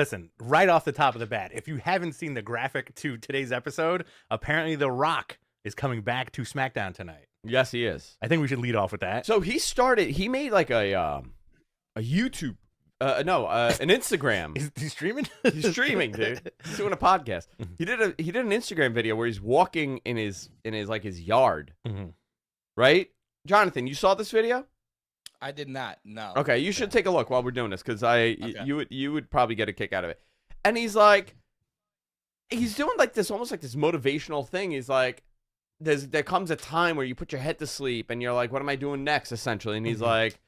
Listen, right off the top of the bat, if you haven't seen the graphic to today's episode, apparently The Rock is coming back to SmackDown tonight. Yes, he is. I think we should lead off with that. So he made like a YouTube, an Instagram. Is he streaming? He's streaming, dude. He's doing a podcast. He did an Instagram video where he's walking in his yard, right? Jonathan, you saw this video? I did not. No. Okay, you should take a look while we're doing this because you would probably get a kick out of it. And he's doing like this almost like this motivational thing. He's like, there comes a time where you put your head to sleep and you're like, what am I doing next? Essentially, and he's like,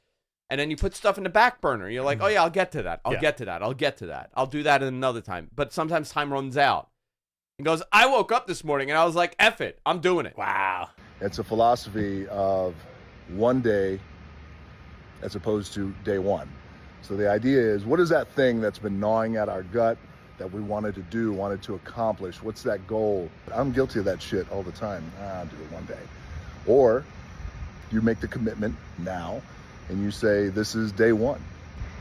and then you put stuff in the back burner. You're like, oh yeah, I'll get to that. I'll get to that. I'll get to that. I'll do that another time. But sometimes time runs out. He goes, I woke up this morning and I was like, F it, I'm doing it. Wow. It's a philosophy of one day as opposed to day one. So the idea is, what is that thing that's been gnawing at our gut that we wanted to do, wanted to accomplish? What's that goal? I'm guilty of that shit all the time. I'll do it one day. Or you make the commitment now and you say, this is day one.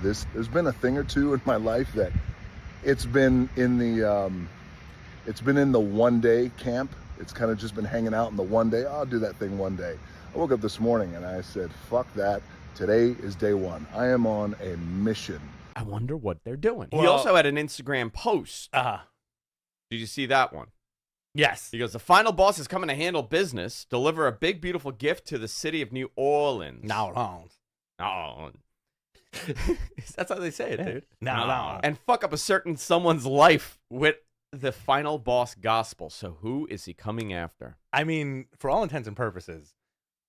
There's been a thing or two in my life that it's been in the one day camp. It's kind of just been hanging out in the one day. I'll do that thing one day. I woke up this morning and I said, fuck that. Today is day one. I am on a mission. I wonder what they're doing. He Well- also had an Instagram post. Did you see that one? Yes. He goes, the final boss is coming to handle business, deliver a big, beautiful gift to the city of New Orleans. No. That's how they say it, dude. No. And fuck up a certain someone's life with the final boss gospel. So who is he coming after? I mean, for all intents and purposes,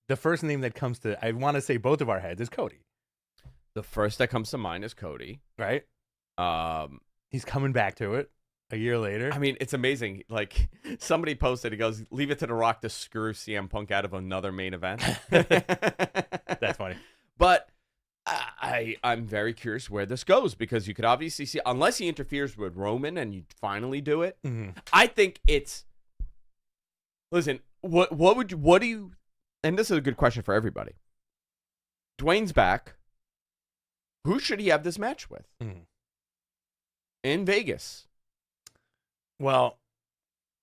the first name that comes to, I want to say both of our heads, is Cody. The first that comes to mind is Cody. Right? He's coming back to it a year later. I mean, it's amazing. Like, somebody posted, he goes, leave it to The Rock to screw CM Punk out of another main event. That's funny. But I'm very curious where this goes because you could obviously see, unless he interferes with Roman and you finally do it, I think it's, listen, what do you, and this is a good question for everybody. Dwayne's back. Who should he have this match with? In Vegas. Well,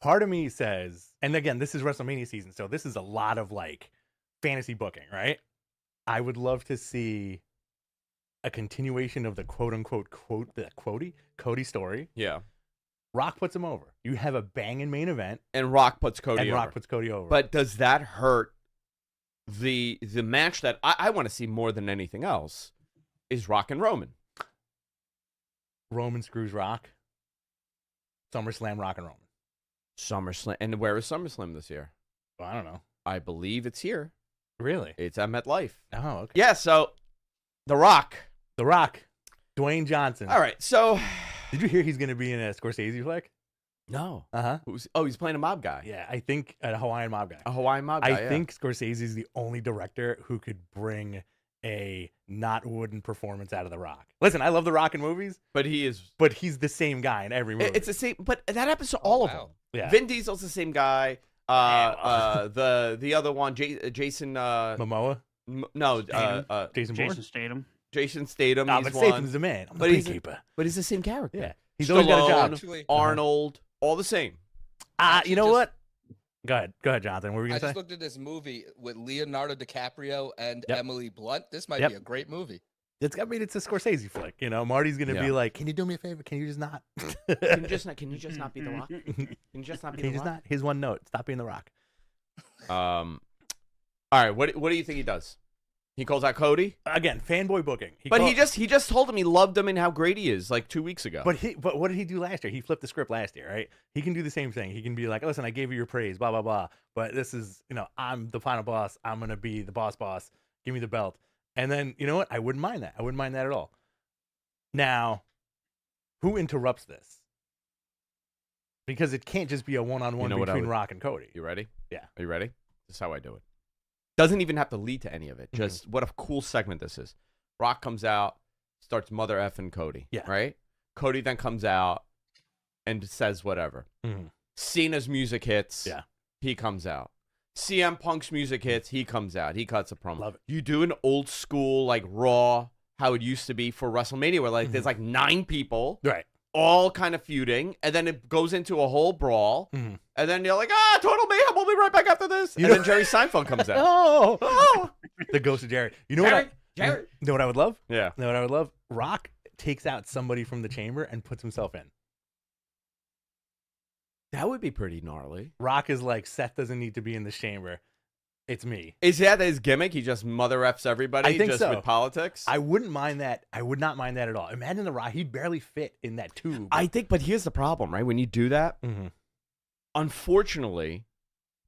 part of me says, and again, this is WrestleMania season, so this is a lot of like fantasy booking, right? I would love to see a continuation of the quote-unquote Cody story. Yeah. Rock puts him over. You have a banging main event. And Rock puts Cody over. Rock puts Cody over. But does that hurt the match that I want to see more than anything else is Rock and Roman? Roman screws Rock. SummerSlam, Rock and Roman. SummerSlam. And where is SummerSlam this year? Well, I don't know. I believe it's here. Really? It's at MetLife. Oh, okay. Yeah, so The Rock. The Rock. Dwayne Johnson. All right, so... Did you hear he's going to be in a Scorsese flick? No. Uh-huh. He's playing a mob guy. Yeah, I think a Hawaiian mob guy. A Hawaiian mob guy, I think Scorsese is the only director who could bring a not wooden performance out of The Rock. Listen, I love The Rock in movies. But he's the same guy in every movie. It's the same, but that happens to all of them. Yeah. Vin Diesel's the same guy. The other one, Jason... Momoa? Jason Bourne? Statham. Jason Statham. No, he's but one. Statham's the man. I'm the gatekeeper. But he's the same character. Yeah. He's always got a job. Actually, Arnold, all the same. You know what? Go ahead, Jonathan. What were you I going to say? just looked at this movie with Leonardo DiCaprio and Yep. Emily Blunt. This might Yep. be a great movie. It's a Scorsese flick. You know, Marty's going to be like, can you do me a favor? Can you just not? Can you just not be The Rock? Can you just not be The Rock? not? His one note. Stop being The Rock. All right, what do you think he does? He calls out Cody? Again, fanboy booking. He just told him he loved him and how great he is like 2 weeks ago. But what did he do last year? He flipped the script last year, right? He can do the same thing. He can be like, listen, I gave you your praise, blah, blah, blah. But this is, I'm the final boss. I'm going to be the boss. Give me the belt. And then, you know what? I wouldn't mind that. I wouldn't mind that at all. Now, who interrupts this? Because it can't just be a one-on-one between Rock and Cody. You ready? Yeah. Are you ready? This is how I do it. Doesn't even have to lead to any of it. Just what a cool segment this is. Rock comes out, starts mother effing Cody. Yeah. Right? Cody then comes out and says whatever. Cena's music hits. Yeah. He comes out. CM Punk's music hits. He comes out. He cuts a promo. Love it. You do an old school, like Raw, how it used to be for WrestleMania, where like there's like 9 people. Right. all kind of feuding, and then it goes into a whole brawl, Mhm. and then you're like, total mayhem. We'll be right back after this. And then Jerry Seinfeld comes out. Oh, the ghost of Jerry. You know Jerry, what? Jerry. You know what I would love? Yeah. You know what I would love? Rock takes out somebody from the chamber and puts himself in. That would be pretty gnarly. Rock is like, Seth doesn't need to be in this chamber. It's me. Is that his gimmick? He just mother F's everybody I think just so. with politics? I wouldn't mind that. I would not mind that at all. Imagine the Rock. He'd barely fit in that tube. I think, but here's the problem, right? When you do that, unfortunately,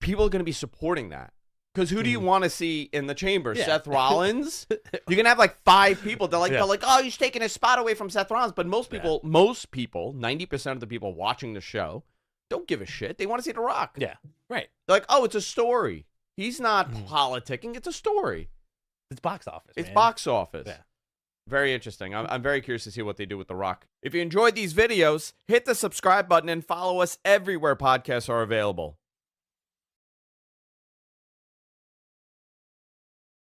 people are going to be supporting that. Because who do you want to see in the chamber? Yeah. Seth Rollins? You're going to have like 5 people. They're like, oh, he's taking his spot away from Seth Rollins. But most people, 90% of the people watching the show don't give a shit. They want to see The Rock. Yeah. Right. They're like, oh, it's a story. He's not politicking. It's a story. It's box office. It's man. box office. Yeah. Very interesting. I'm very curious to see what they do with The Rock. If you enjoyed these videos, hit the subscribe button and follow us everywhere podcasts are available.